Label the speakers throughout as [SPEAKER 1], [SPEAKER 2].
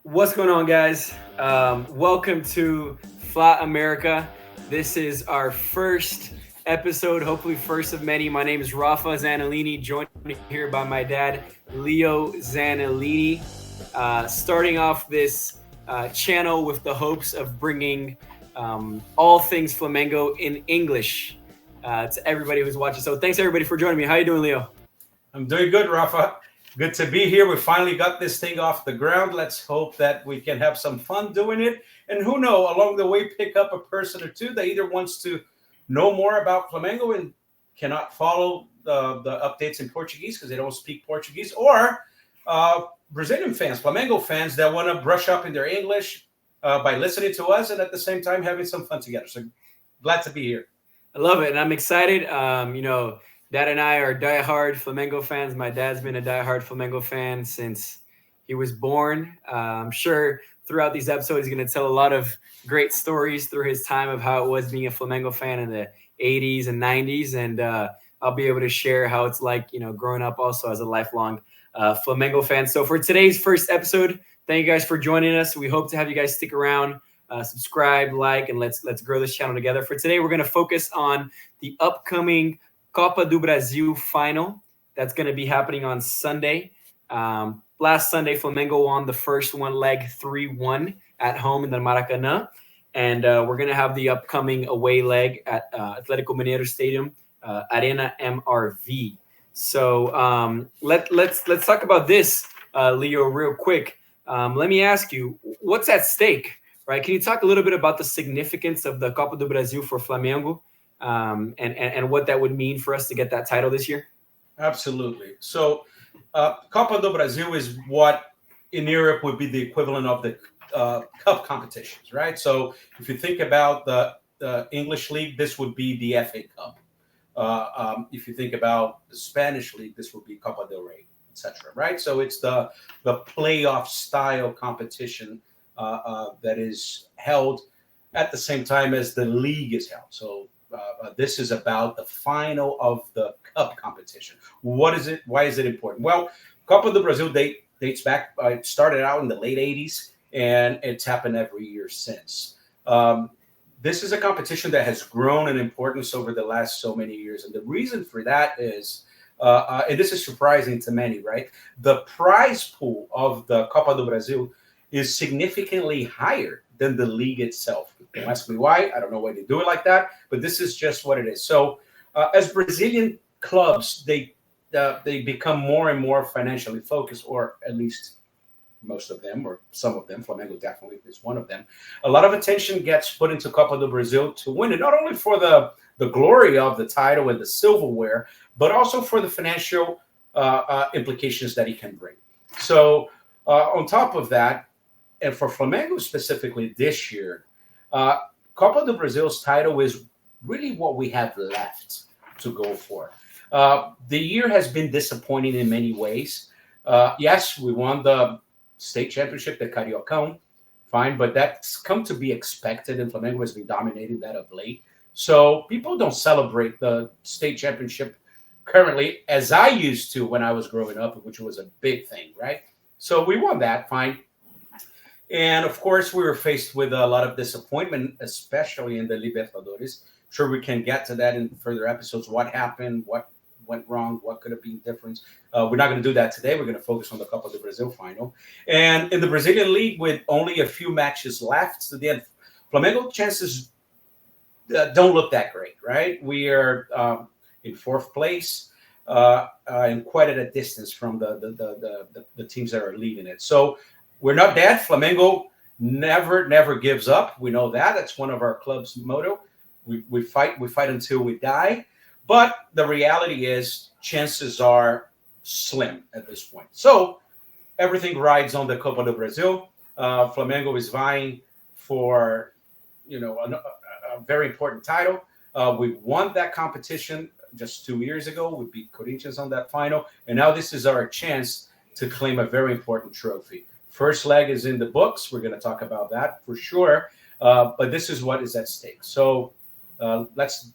[SPEAKER 1] What's going on, guys? Welcome to FLAmerica. This is our first episode, hopefully first of many. My name is Rafa Zanellini, joined here by my dad, Leo Zanellini. Starting off this channel with the hopes of bringing all things Flamengo in English to everybody who's watching. So thanks everybody for joining me. How you doing, Leo?
[SPEAKER 2] I'm doing good, Rafa. Good to be here. We finally got this thing off the ground. Let's hope that we can have some fun doing it. And who knows, along the way, pick up a person or two that either wants to know more about Flamengo and cannot follow the updates in Portuguese because they don't speak Portuguese, or Brazilian fans, Flamengo fans that want to brush up in their English by listening to us and at the same time having some fun together. So glad to be here.
[SPEAKER 1] I love it, and I'm excited. Dad and I are diehard Flamengo fans. My dad's been a diehard Flamengo fan since he was born. I'm sure throughout these episodes, he's going to tell a lot of great stories through his time of how it was being a Flamengo fan in the 80s and 90s, and I'll be able to share how it's like, growing up also as a lifelong Flamengo fan. So for today's first episode, thank you guys for joining us. We hope to have you guys stick around. Subscribe, like, and let's grow this channel together. For today, we're going to focus on the upcoming Copa do Brasil final that's going to be happening on Sunday. Last Sunday, Flamengo won the first one leg 3-1 at home in the Maracanã, and we're going to have the upcoming away leg at Atletico Mineiro Stadium, Arena MRV. So let's talk about this, Leo, real quick. Let me ask you, what's at stake? Right? Can you talk a little bit about the significance of the Copa do Brasil for Flamengo, and what that would mean for us to get that title this year?
[SPEAKER 2] Absolutely. So, Copa do Brasil is what in Europe would be the equivalent of the cup competitions, right? So, if you think about the English league, this would be the FA Cup. If you think about the Spanish league, this would be Copa del Rey, etc. Right? So, it's the playoff style competition that is held at the same time as the league is held. So this is about the final of the cup competition. What is it? Why is it important? Well, Copa do Brasil dates back. It started out in the late 80s, and it's happened every year since. This is a competition that has grown in importance over the last so many years. And the reason for that is, and this is surprising to many, right? The prize pool of the Copa do Brasil is significantly higher than the league itself. Don't ask me why. I don't know why they do it like that, but this is just what it is. So, as Brazilian clubs, they become more and more financially focused, or at least most of them, or some of them. Flamengo definitely is one of them. A lot of attention gets put into Copa do Brasil to win it, not only for the glory of the title and the silverware, but also for the financial implications that it can bring. So, on top of that, and for Flamengo specifically this year, Copa do Brasil's title is really what we have left to go for. The year has been disappointing in many ways. Yes, we won the state championship, the Cariocão, fine, but that's come to be expected, and Flamengo has been dominating that of late. So people don't celebrate the state championship currently as I used to when I was growing up, which was a big thing, right? So we won that, fine. And of course, we were faced with a lot of disappointment, especially in the Libertadores. Sure, we can get to that in further episodes. What happened? What went wrong? What could have been different? We're not going to do that today. We're going to focus on the Copa do Brasil final. And in the Brazilian league, with only a few matches left to the end, Flamengo chances don't look that great, right? We are in fourth place and quite at a distance from the teams that are leading it. So, we're not dead. Flamengo never gives up. We know that. That's one of our club's motto. We fight until we die. But the reality is chances are slim at this point. So everything rides on the Copa do Brasil. Flamengo is vying for, a very important title. We won that competition just 2 years ago. We beat Corinthians on that final. And now this is our chance to claim a very important trophy. First leg is in the books. We're going to talk about that for sure. But this is what is at stake. So let's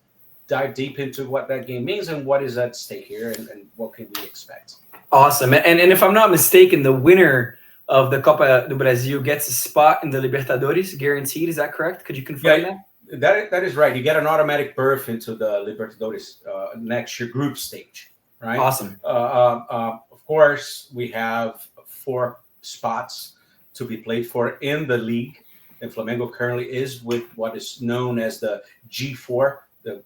[SPEAKER 2] dive deep into what that game means and what is at stake here and what can we expect.
[SPEAKER 1] Awesome. And if I'm not mistaken, the winner of the Copa do Brasil gets a spot in the Libertadores, guaranteed. Is that correct? Could you confirm
[SPEAKER 2] Yeah,
[SPEAKER 1] that?
[SPEAKER 2] that is right. You get an automatic berth into the Libertadores next year group stage, right?
[SPEAKER 1] Awesome.
[SPEAKER 2] Of course, we have 4 spots to be played for in the league, and Flamengo currently is with what is known as the G4, the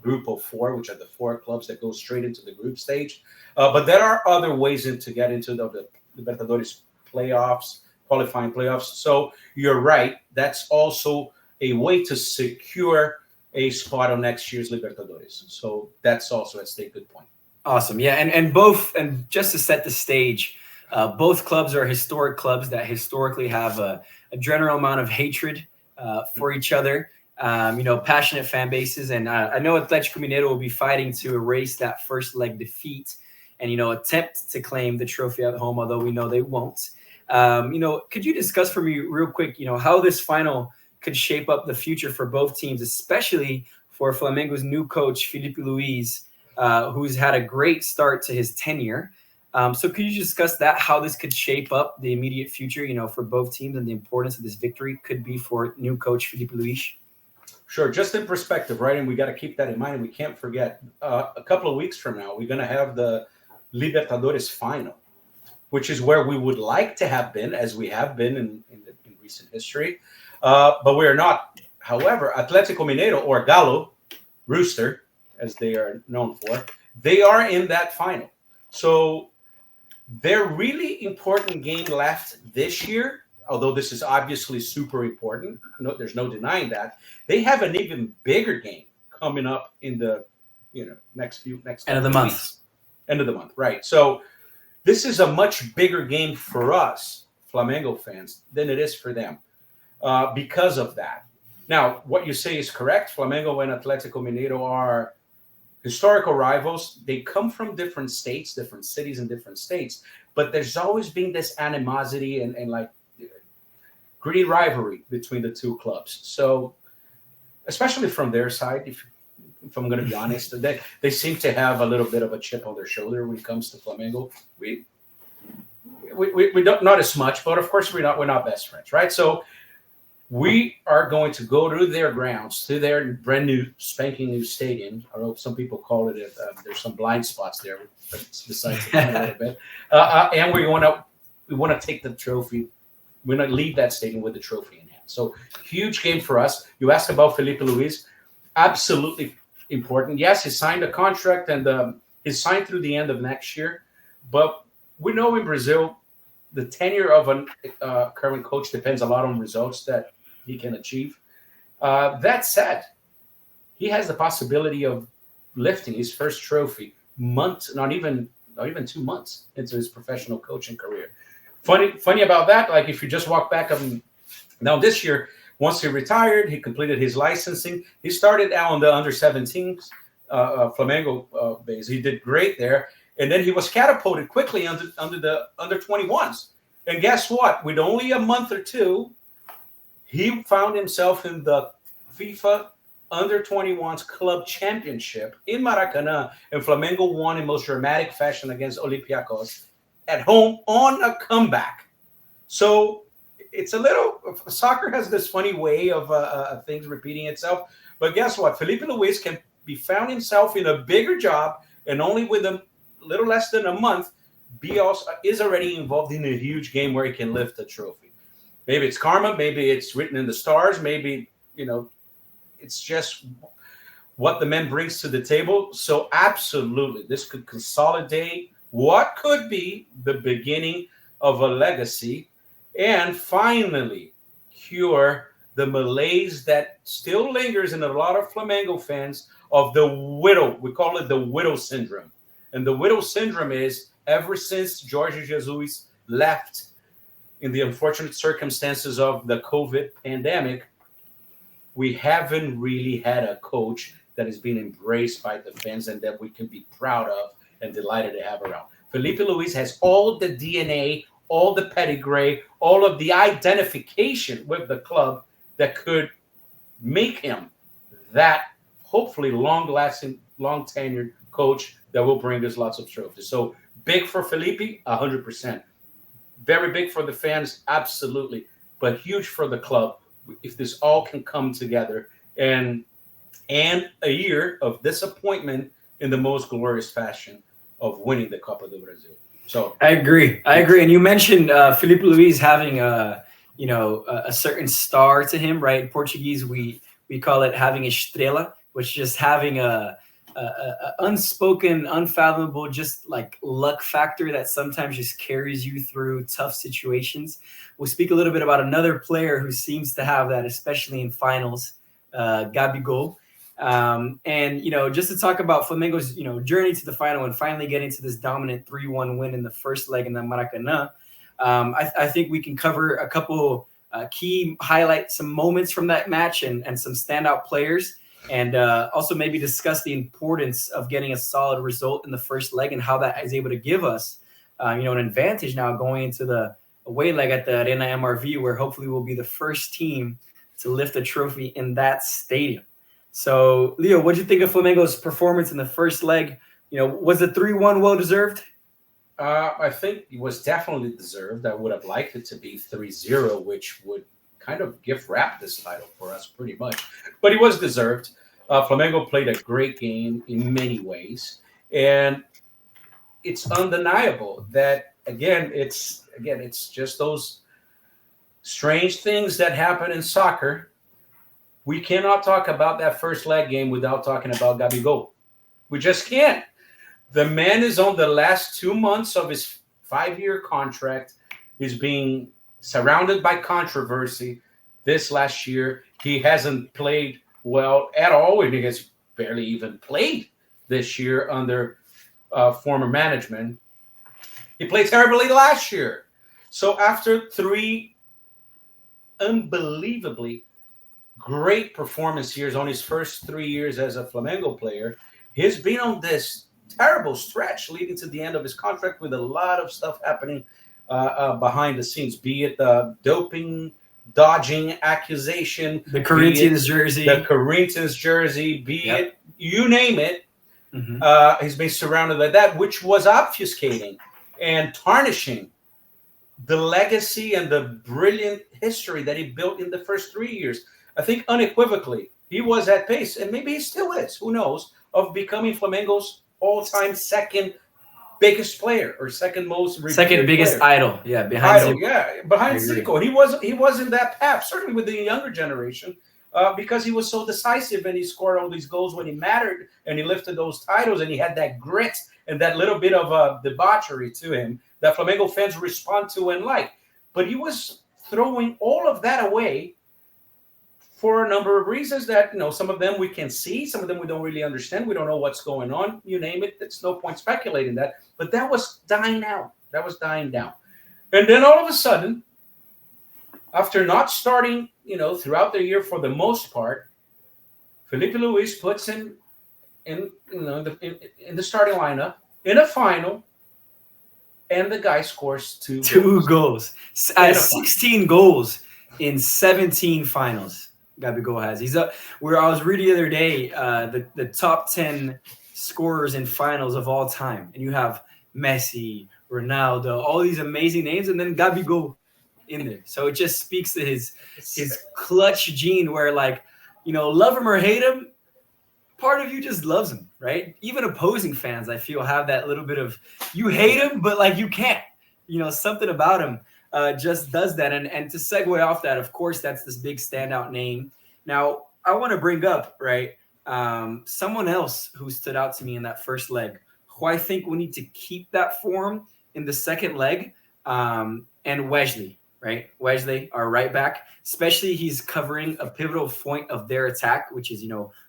[SPEAKER 2] group of 4, which are the 4 clubs that go straight into the group stage. But there are other ways to get into the Libertadores playoffs, qualifying playoffs. So you're right. That's also a way to secure a spot on next year's Libertadores. So that's also a stake. Good point.
[SPEAKER 1] Awesome. Yeah, and just to set the stage, both clubs are historic clubs that historically have a general amount of hatred for each other. Passionate fan bases, and I know Atletico Mineiro will be fighting to erase that first leg defeat, and attempt to claim the trophy at home, although we know they won't. Could you discuss for me real quick, how this final could shape up the future for both teams, especially for Flamengo's new coach Felipe Luis, who's had a great start to his tenure. So could you discuss that, how this could shape up the immediate future, for both teams, and the importance of this victory could be for new coach Felipe Luis?
[SPEAKER 2] Sure. Just in perspective, right? And we got to keep that in mind. And we can't forget a couple of weeks from now, we're going to have the Libertadores final, which is where we would like to have been, as we have been in recent history. But we are not. However, Atletico Mineiro, or Galo, Rooster, as they are known for, they are in that final. So their really important game left this year, although this is obviously super important, there's no denying that, they have an even bigger game coming up in the next
[SPEAKER 1] end of the month.
[SPEAKER 2] Weeks. End of the month, right? So this is a much bigger game for us, Flamengo fans, than it is for them because of that. Now, what you say is correct. Flamengo and Atletico Mineiro are historical rivals. They come from different states, different cities, and different states. But there's always been this animosity and like gritty rivalry between the two clubs. So, especially from their side, if I'm going to be honest, they seem to have a little bit of a chip on their shoulder when it comes to Flamengo. We don't, not as much, but of course we're not best friends, right? So we are going to go to their grounds, to their brand new, spanking new stadium. I know some people call it. There's some blind spots there, but it's besides the point a little bit. And we want to take the trophy. We're going to leave that stadium with the trophy in hand. So huge game for us. You asked about Felipe Luis. Absolutely important. Yes, he signed a contract, and he's signed through the end of next year. But we know in Brazil, the tenure of a current coach depends a lot on results that he can achieve. That said, he has the possibility of lifting his first trophy months, not even 2 months into his professional coaching career. Funny about that, like if you just walk back now this year, once he retired, he completed his licensing. He started out on the under-17s Flamengo base. He did great there. And then he was catapulted quickly under the under-21s. And guess what? With only a month or two, he found himself in the FIFA under-21s club championship in Maracanã. And Flamengo won in most dramatic fashion against Olympiacos at home on a comeback. So it's a little, soccer has this funny way of things repeating itself. But guess what? Felipe Luis can be found himself in a bigger job, and only with a little less than a month, is already involved in a huge game where he can lift a trophy. Maybe it's karma. Maybe it's written in the stars. Maybe, it's just what the man brings to the table. So absolutely, this could consolidate what could be the beginning of a legacy, and finally cure the malaise that still lingers in a lot of Flamengo fans of the widow. We call it the widow syndrome. And the widow syndrome is, ever since Jorge Jesus left in the unfortunate circumstances of the COVID pandemic, we haven't really had a coach that has been embraced by the fans and that we can be proud of and delighted to have around. Felipe Luis has all the DNA, all the pedigree, all of the identification with the club that could make him that hopefully long-lasting, long-tenured coach that will bring us lots of trophies. So big for Felipe, 100%. Very big for the fans, absolutely, but huge for the club if this all can come together and a year of disappointment in the most glorious fashion of winning the Copa do Brasil. So
[SPEAKER 1] I agree. I
[SPEAKER 2] huge.
[SPEAKER 1] agree. And you mentioned Felipe Luis having a certain star to him, right? In Portuguese, we call it having a estrela, which is just having a unspoken, unfathomable, just like luck factor that sometimes just carries you through tough situations. We'll speak a little bit about another player who seems to have that, especially in finals, Gabigol. And just to talk about Flamengo's journey to the final and finally getting to this dominant 3-1 win in the first leg in the Maracanã. I think we can cover a couple key highlights, some moments from that match, and some standout players, and also maybe discuss the importance of getting a solid result in the first leg and how that is able to give us an advantage now going into the away leg at the Arena MRV, where hopefully we'll be the first team to lift a trophy in that stadium. So, Leo, what do you think of Flamengo's performance in the first leg? Was the 3-1 well deserved?
[SPEAKER 2] I think it was definitely deserved. I would have liked it to be 3-0, which would kind of gift wrap this title for us pretty much. But it was deserved. Flamengo played a great game in many ways. And it's undeniable that, it's just those strange things that happen in soccer. We cannot talk about that first leg game without talking about Gabigol. We just can't. The man is on the last 2 months of his 5-year contract. He's being surrounded by controversy. This last year, he hasn't played well at all. He has barely even played this year under former management. He played terribly last year. So after 3 unbelievably great performance years on his first 3 years as a Flamengo player, he's been on this terrible stretch leading to the end of his contract with a lot of stuff happening behind the scenes, be it the doping, dodging accusation,
[SPEAKER 1] the Corinthians jersey,
[SPEAKER 2] be it you name it. He's been surrounded by that, which was obfuscating and tarnishing the legacy and the brilliant history that he built in the first 3 years. I think unequivocally he was at pace, and maybe he still is, who knows, of becoming Flamengo's all-time second biggest player or second
[SPEAKER 1] biggest
[SPEAKER 2] player.
[SPEAKER 1] idol. Yeah, behind
[SPEAKER 2] Zico. And he was in that path, certainly with the younger generation, because he was so decisive and he scored all these goals when he mattered and he lifted those titles and he had that grit and that little bit of debauchery to him that Flamengo fans respond to and like. But he was throwing all of that away for a number of reasons that, some of them we can see, some of them we don't really understand. We don't know what's going on. You name it. It's no point speculating that. But that was dying out. That was dying down. And then all of a sudden, after not starting, throughout the year for the most part, Felipe Luis puts him in the starting lineup in a final, and the guy scores two
[SPEAKER 1] goals. 16 goals in 17 finals. Gabigol has. He's up. Where I was reading the other day, the top 10 scorers in finals of all time, and you have Messi, Ronaldo, all these amazing names, and then Gabigol in there. So it just speaks to his clutch gene, where love him or hate him, part of you just loves him, right? Even opposing fans, I feel, have that little bit of you hate him, but you can't. Something about him just does that. And to segue off that, of course, that's this big standout name. Now, I want to bring up, right, someone else who stood out to me in that first leg, who I think we need to keep that form in the second leg, and Wesley, right? Wesley, our right back, especially he's covering a pivotal point of their attack, which is,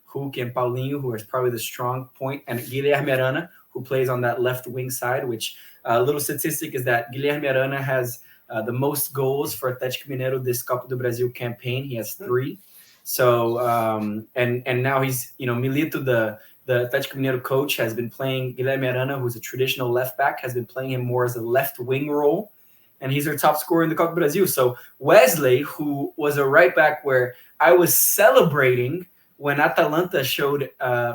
[SPEAKER 1] Hulk and Paulinho, who is probably the strong point, and Guilherme Arana, who plays on that left wing side, which a little statistic is that Guilherme Arana has the most goals for Atletico Mineiro this Copa do Brasil campaign. He has 3. So, and now he's, Milito, the Atletico Mineiro coach, has been playing Guilherme Arana, who's a traditional left back, has been playing him more as a left wing role. And he's our top scorer in the Copa do Brasil. So Wesley, who was a right back where I was celebrating when Atalanta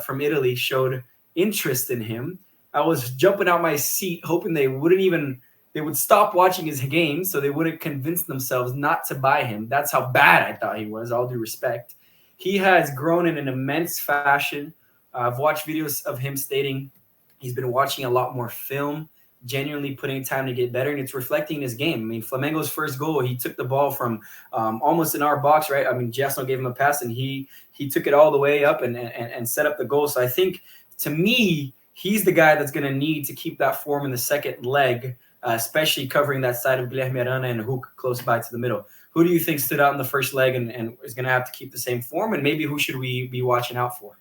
[SPEAKER 1] from Italy showed interest in him, I was jumping out my seat, hoping they wouldn't even they would stop watching his games so they wouldn't convince themselves not to buy him. That's how bad I thought he was, all due respect. He has grown in an immense fashion. I've watched videos of him stating he's been watching a lot more film, genuinely putting time to get better, and it's reflecting in his game. I mean, Flamengo's first goal, he took the ball from almost in our box, right? I mean, Jason gave him a pass, and he took it all the way up and set up the goal. So I think, to me, he's the guy that's going to need to keep that form in the second leg, especially covering that side of Guilherme Arana and Hook close by to the middle. Who do you think stood out in the first leg and is going to have to keep the same form? And maybe who should we be watching out for?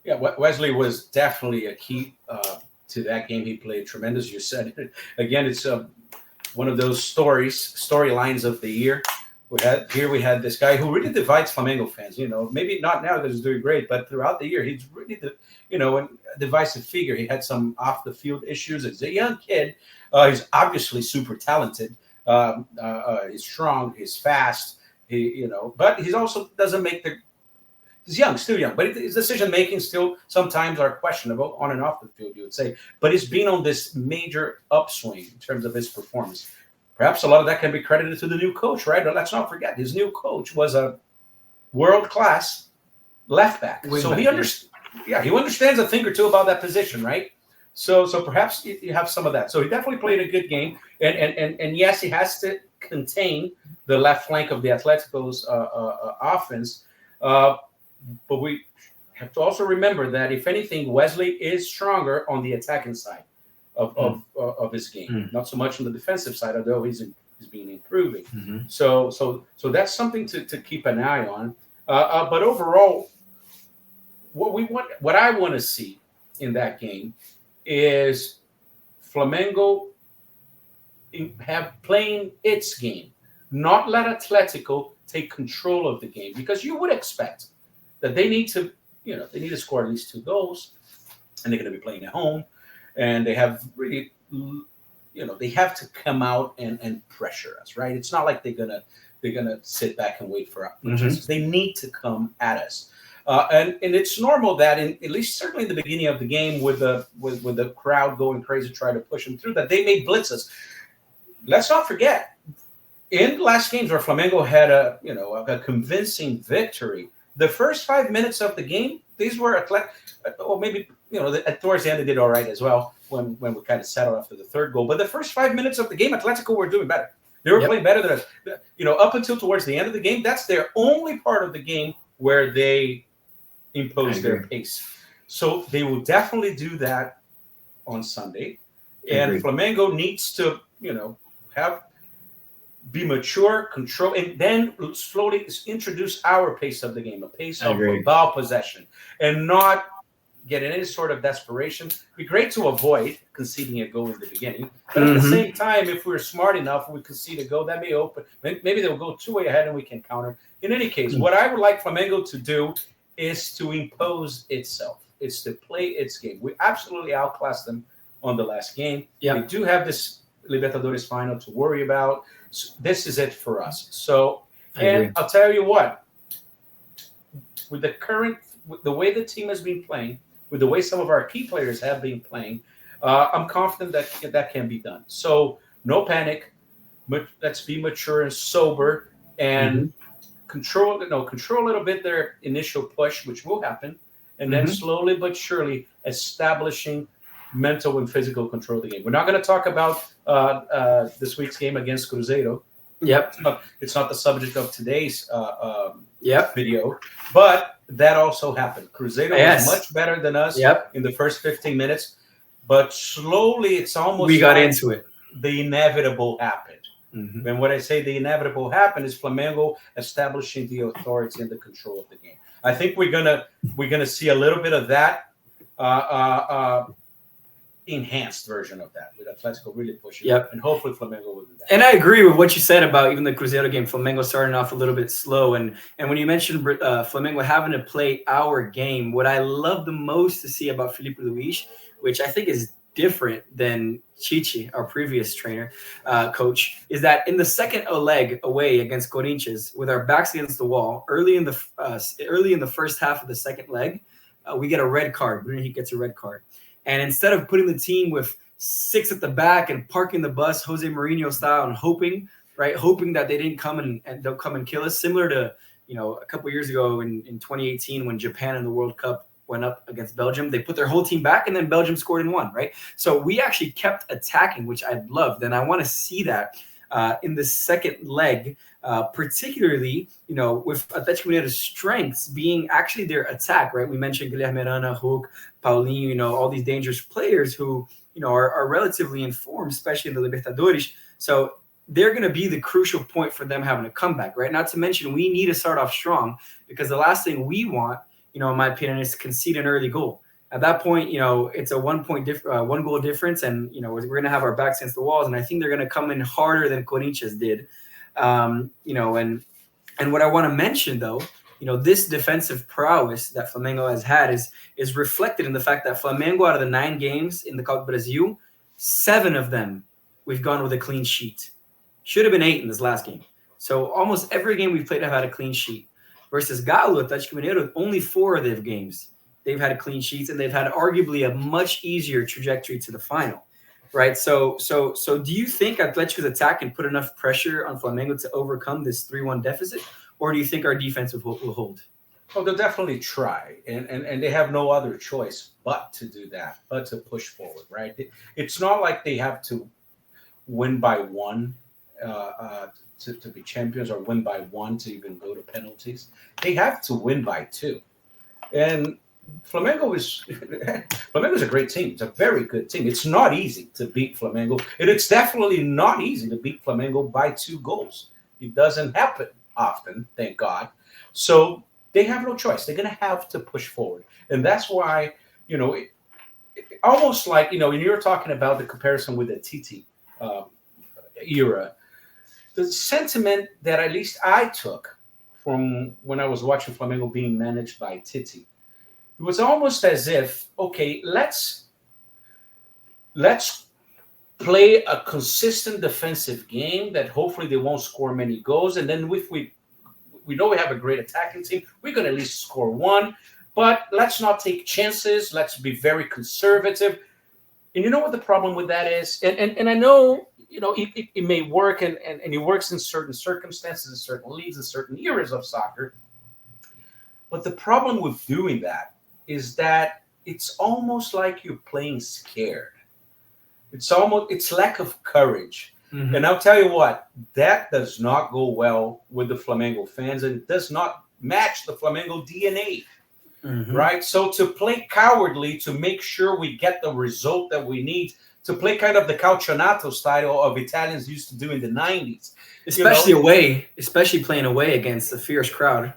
[SPEAKER 2] Yeah, Wesley was definitely a key to that game. He played tremendous. You said it. Again, it's one of those storylines of the year. We had this guy who really divides Flamengo fans. Maybe not now because he's doing great, but throughout the year, he's really a divisive figure. He had some off the field issues. He's a young kid. He's obviously super talented. He's strong. He's fast. But he also doesn't make the. He's young, still young, but his decision making still sometimes are questionable on and off the field, you would say. But he's been on this major upswing in terms of his performance. Perhaps a lot of that can be credited to the new coach, right? But let's not forget, his new coach was a world-class left back. So he understands a thing or two about that position, right? So perhaps you have some of that. So he definitely played a good game, and yes, he has to contain the left flank of the Atletico's offense. But we have to also remember that, if anything, Wesley is stronger on the attacking side of his game, not so much on the defensive side, although he's been improving. Mm-hmm. So that's something to keep an eye on. But overall, what I want to see in that game is Flamengo playing its game, not let Atletico take control of the game, because you would expect that they need to score at least 2 goals, and they're going to be playing at home, and they have really, they have to come out and pressure us, right? It's not like they're gonna sit back and wait for opportunities. Mm-hmm. They need to come at us, and it's normal that at least certainly in the beginning of the game, with the crowd going crazy, trying to push them through, that they may blitz us. Let's not forget, in the last games where Flamengo had a convincing victory, the first 5 minutes of the game, these were maybe towards the end they did all right as well when we kind of settled after the third goal. But the first 5 minutes of the game, Atletico were doing better. They were playing better than us. Up until towards the end of the game, that's their only part of the game where they impose their pace. So they will definitely do that on Sunday. And Flamengo needs to, be mature, control, and then slowly introduce our pace of the game, a pace of ball possession, and not get in any sort of desperation. It'd be great to avoid conceding a goal in the beginning, but at the same time, if we're smart enough, we concede a goal, that may open. Maybe they'll go 2-way ahead and we can counter. In any case, what I would like Flamengo to do is to impose itself. It's to play its game. We absolutely outclassed them on the last game. We do have this Libertadores final to worry about. So this is it for us. So, and I'll tell you what, with the way the team has been playing, with the way some of our key players have been playing, I'm confident that can be done. So no panic. Let's be mature and sober, and control a little bit their initial push, which will happen, and then slowly but surely establishing mental and physical control of the game. We're not going to talk about this week's game against Cruzeiro. It's not the subject of today's video, but that also happened. Cruzeiro was much better than us in the first 15 minutes, but slowly it's almost
[SPEAKER 1] we got into it.
[SPEAKER 2] The inevitable happened. And when I say the inevitable happened, is Flamengo establishing the authority and the control of the game. I think we're gonna see a little bit of that. Enhanced version of that, with Atletico really pushing and hopefully Flamengo will do that.
[SPEAKER 1] And I agree with what you said about even the Cruzeiro game. Flamengo starting off a little bit slow, and when you mentioned Flamengo having to play our game, what I love the most to see about Felipe Luis, which I think is different than Chichi, our previous coach, is that in the second leg away against Corinthians, with our backs against the wall, early in the first half of the second leg, we get a red card. He gets a red card. And instead of putting the team with six at the back and parking the bus Jose Mourinho style and hoping that they didn't come and they'll come and kill us, similar to a couple years ago in 2018 when Japan in the World Cup went up against Belgium. They put their whole team back and then Belgium scored and won, right? So we actually kept attacking, which I loved, and I want to see that in the second leg, particularly with Atletico Mineiro's strengths being actually their attack, right? We mentioned Guilherme Arana, Hulk, Paulinho, all these dangerous players who are relatively informed, especially in the Libertadores. So they're going to be the crucial point for them having a comeback, right? Not to mention, we need to start off strong, because the last thing we want, in my opinion, is to concede an early goal. At that point, it's a 1 goal difference, and we're going to have our backs against the walls. And I think they're going to come in harder than Corinthians did. And what I want to mention, though, this defensive prowess that Flamengo has had is reflected in the fact that Flamengo, out of the 9 games in the Copa Brasil, 7 of them we've gone with a clean sheet. Should have been 8 in this last game. So almost every game we've played have had a clean sheet. Versus Galo, Atletico Mineiro, only 4 of their games they've had clean sheets, and they've had arguably a much easier trajectory to the final, right? So do you think Atletico's attack can put enough pressure on Flamengo to overcome this 3-1 deficit, or do you think our defense will hold?
[SPEAKER 2] Well, they'll definitely try, and they have no other choice but to do that, but to push forward, right? It's not like they have to win by 1 to be champions, or win by 1 to even go to penalties. They have to win by 2. And Flamengo is a great team. It's a very good team. It's not easy to beat Flamengo. And it's definitely not easy to beat Flamengo by 2 goals. It doesn't happen often, thank God. So they have no choice. They're going to have to push forward. And that's why, almost like, when you're talking about the comparison with the Titi era, the sentiment that at least I took from when I was watching Flamengo being managed by Titi, it was almost as if, okay, let's play a consistent defensive game that hopefully they won't score many goals, and then if we know we have a great attacking team, we're going to at least score 1, but let's not take chances. Let's be very conservative. And you know what the problem with that is? And I know, it may work, and it works in certain circumstances, in certain leagues, in certain eras of soccer. But the problem with doing that is that it's almost like you're playing scared. It's lack of courage. Mm-hmm. And I'll tell you what, that does not go well with the Flamengo fans, and it does not match the Flamengo DNA. Mm-hmm. Right? So to play cowardly, to make sure we get the result that we need, to play kind of the calcionato style of Italians used to do in the 90s.
[SPEAKER 1] Especially playing away against a fierce crowd.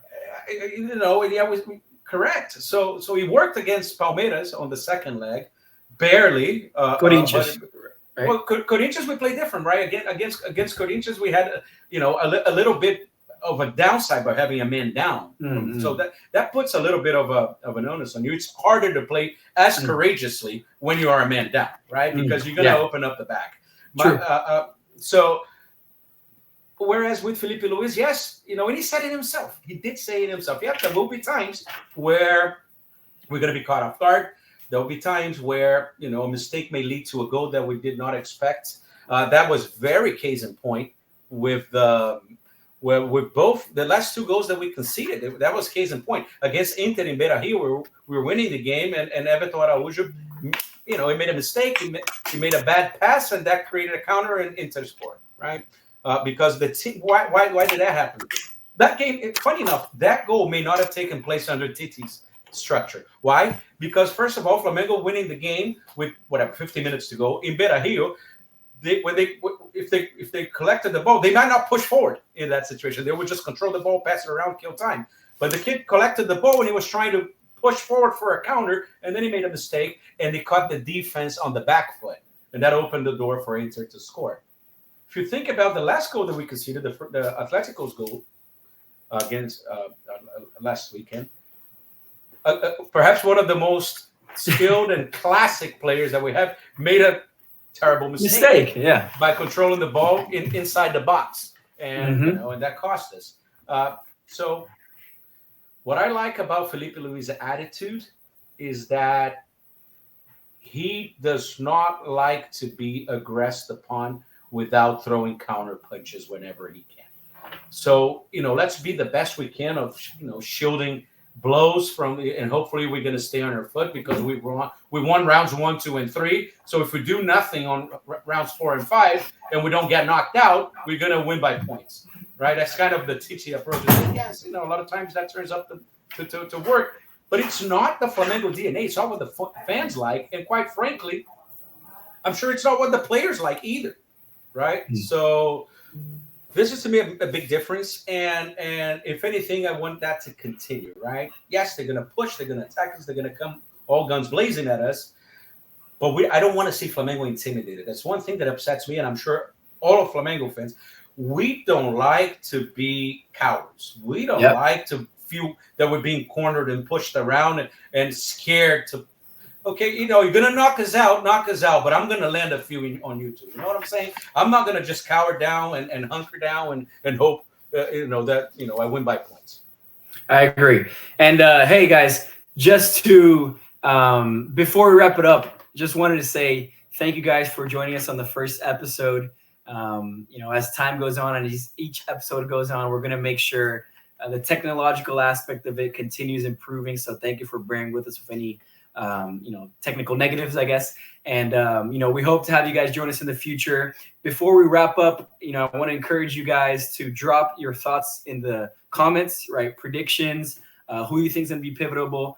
[SPEAKER 2] Correct. So he worked against Palmeiras on the second leg, barely.
[SPEAKER 1] Corinthians.
[SPEAKER 2] Right? Well, Corinthians we play different, right? Against Corinthians we had a little bit of a downside by having a man down. Mm-hmm. So that puts a little bit of an onus on you. It's harder to play as courageously when you are a man down, right? Because you're going to open up the back. So whereas with Felipe Luis, yes, and he said it himself. He did say it himself. Yeah, there will be times where we're going to be caught off guard. There will be times where, a mistake may lead to a goal that we did not expect. That was very case in point with with both the last 2 goals that we conceded. That was case in point. Against Inter in Beira-Rio, we were winning the game, and Everton Araújo, he made a mistake. He made a bad pass, and that created a counter, and Inter scored, right? Because the team, why did that happen? That game, funny enough, that goal may not have taken place under Titi's structure. Why? Because first of all, Flamengo winning the game with 50 minutes to go in Beira-Rio, if they collected the ball, they might not push forward in that situation. They would just control the ball, pass it around, kill time. But the kid collected the ball when he was trying to push forward for a counter, and then he made a mistake, and they caught the defense on the back foot, and that opened the door for Inter to score. If you think about the last goal that we conceded, the Atletico's goal against last weekend, perhaps one of the most skilled and classic players that we have made a terrible mistake by controlling the ball inside the box, and and that cost us. So what I like about Felipe Luis' attitude is that he does not like to be aggressed upon without throwing counter punches whenever he can. So, let's be the best we can of, shielding blows from, and hopefully we're going to stay on our foot because we won rounds 1, 2, and 3. So if we do nothing on rounds 4 and 5 and we don't get knocked out, we're going to win by points, right? That's kind of the Tite approach. Yes, a lot of times that turns up to work, but it's not the Flamengo DNA. It's not what the fans like, and quite frankly, I'm sure it's not what the players like either, right? So this is to me a big difference, and if anything, I want that to continue, right? Yes, they're going to push, they're going to attack us, they're going to come all guns blazing at us, but I don't want to see Flamengo intimidated. That's one thing that upsets me, and I'm sure all of Flamengo fans, we don't like to be cowards. We don't like to feel that we're being cornered and pushed around and scared to. Okay, you're going to knock us out, but I'm going to land a few on you too. You know what I'm saying? I'm not going to just cower down and hunker down and hope, that I win by points.
[SPEAKER 1] I agree. And hey, guys, just to, before we wrap it up, just wanted to say thank you guys for joining us on the first episode. As time goes on and each episode goes on, we're going to make sure the technological aspect of it continues improving. So thank you for bearing with us with any technical negatives, I guess. And, we hope to have you guys join us in the future. Before we wrap up, I want to encourage you guys to drop your thoughts in the comments, right? Predictions, who you think is going to be pivotal.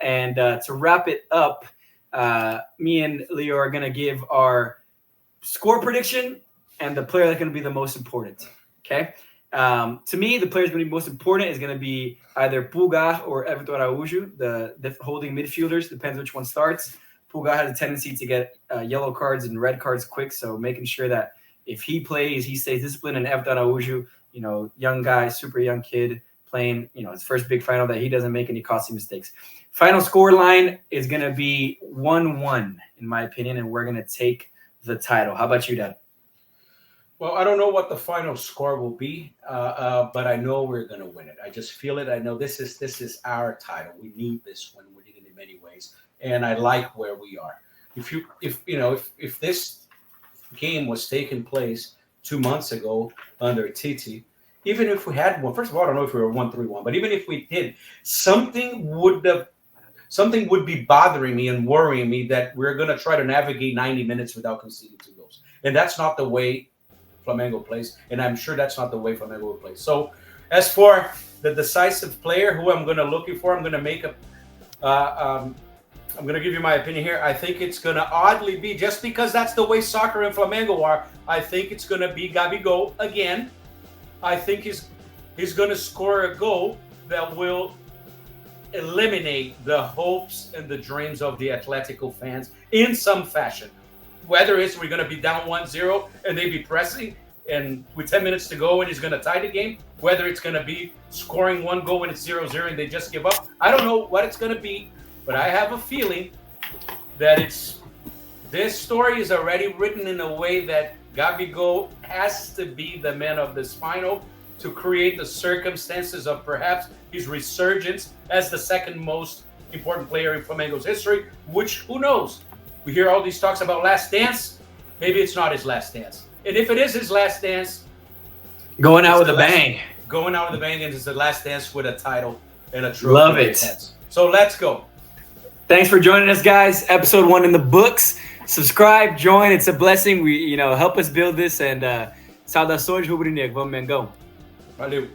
[SPEAKER 1] And to wrap it up, me and Leo are going to give our score prediction and the player that's going to be the most important. Okay. To me, the player is going to be most important is going to be either Pulgar or Everton Araújo, the holding midfielders. Depends which one starts. Pulgar has a tendency to get yellow cards and red cards quick, so making sure that if he plays, he stays disciplined. And Everton Araújo, young guy, super young kid playing, his first big final, that he doesn't make any costly mistakes. Final score line is going to be 1-1, in my opinion, and we're going to take the title. How about you, Dad?
[SPEAKER 2] Well, I don't know what the final score will be, but I know we're going to win it. I just feel it. I know this is our title. We need this one. We need it in many ways, and I like where we are. If this game was taking place 2 months ago under Tite, even if we had one, first of all, I don't know if we were 1-3-1, but even if we did, something would be bothering me and worrying me that we're going to try to navigate 90 minutes without conceding 2 goals, and that's not the way Flamengo plays, and I'm sure that's not the way Flamengo will play. So, as for the decisive player who I'm going to looking for, I'm going to make I'm going to give you my opinion here. I think it's going to oddly be, just because that's the way soccer and Flamengo are, I think it's going to be Gabigol again. I think he's going to score a goal that will eliminate the hopes and the dreams of the Atletico fans in some fashion. Whether it's we're going to be down 1-0 and they be pressing and with 10 minutes to go and he's going to tie the game, whether it's going to be scoring 1 goal when it's 0-0 and they just give up. I don't know what it's going to be, but I have a feeling that this story is already written in a way that Gabigol has to be the man of this final to create the circumstances of perhaps his resurgence as the second most important player in Flamengo's history, which, who knows? We hear all these talks about last dance. Maybe it's not his last dance. And if it is his last dance,
[SPEAKER 1] going out with a bang.
[SPEAKER 2] Going out with a bang, and it's the last dance with a title and a trophy.
[SPEAKER 1] Love it.
[SPEAKER 2] So let's go.
[SPEAKER 1] Thanks for joining us, guys. Episode 1 in the books. Subscribe, join. It's a blessing. We, help us build this. And saudações rubro-negro. Vamos, Mengão.
[SPEAKER 2] Valeu.